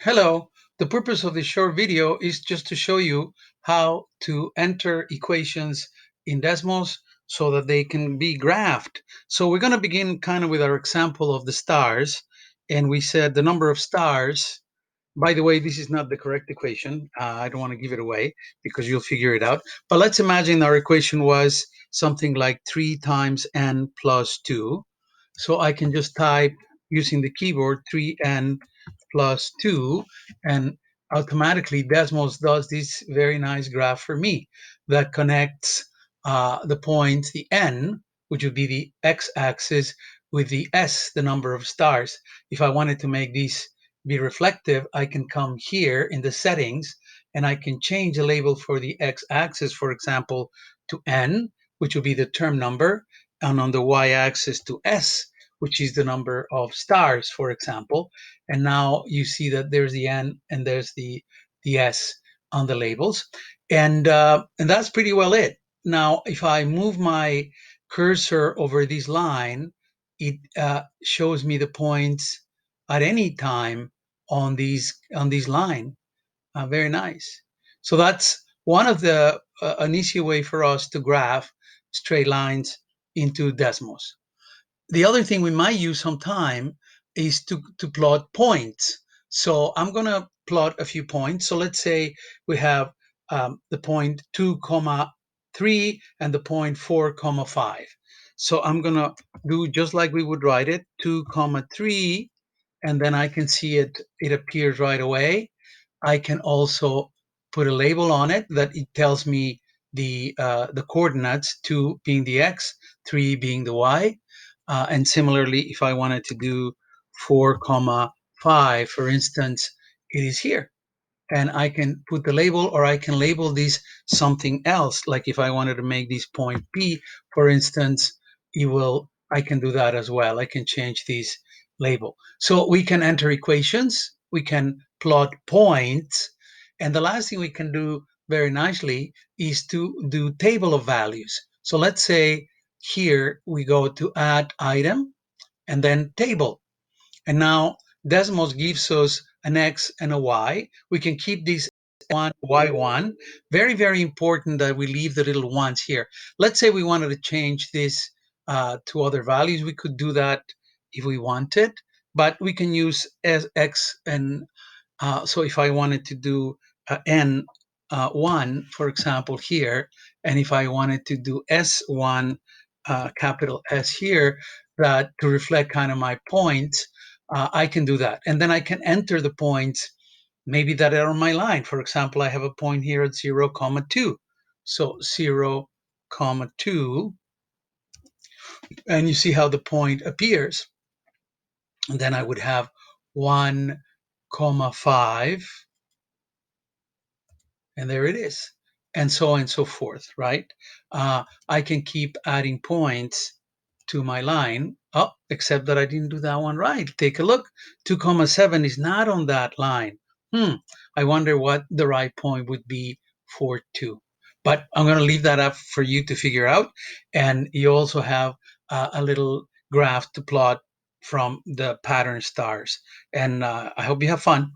Hello, the purpose of this short video is just to show you how to enter equations in Desmos so that they can be graphed. So we're going to begin kind of with our example of the stars. And we said the number of stars. By the way, this is not the correct equation. I don't want to give it away because you'll figure it out. But let's imagine our equation was something like 3 times n plus 2. So I can just type using the keyboard 3n plus 2, and automatically Desmos does this very nice graph for me that connects the points, the n, which would be the x-axis, with the s, the number of stars. If I wanted to make these be reflective, I can come here in the settings and I can change the label for the x-axis, for example, to n, which will be the term number, and on the y-axis to s, which is the number of stars, for example. And now you see that there's the n and there's the s on the labels, and that's pretty well it. Now, if I move my cursor over this line, it shows me the points at any time on these line. Very nice. So that's one of the an easy way for us to graph straight lines into Desmos. The other thing we might use sometime is to plot points. So I'm going to plot a few points. So let's say we have the point 2, 3 and the point 4, 5. So I'm going to do just like we would write it, 2, 3, and then I can see it appears right away. I can also put a label on it that it tells me the coordinates, 2 being the x, 3 being the y. And similarly, if I wanted to do 4, 5, for instance, it is here. And I can put the label, or I can label this something else. Like if I wanted to make this point P, for instance, I can do that as well. I can change this label. So we can enter equations, we can plot points, and the last thing we can do very nicely is to do table of values. So let's say here we go to add item and then table. And now Desmos gives us an X and a Y. We can keep these one, Y1. Very, very important that we leave the little ones here. Let's say we wanted to change this to other values. We could do that if we wanted, but we can use X and so if I wanted to do N1, for example, here, and if I wanted to do S1, capital S here, that to reflect kind of my points, I can do that. And then I can enter the points maybe that are on my line. For example, I have a point here at 0, 2. So 0, 2, and you see how the point appears. And then I would have 1, 5, and there it is, and so on and so forth, right? I can keep adding points to my line. Oh, except that I didn't do that one right. Take a look. 2, 7 is not on that line. I wonder what the right point would be for 2. But I'm going to leave that up for you to figure out. And you also have a little graph to plot from the pattern stars. And I hope you have fun.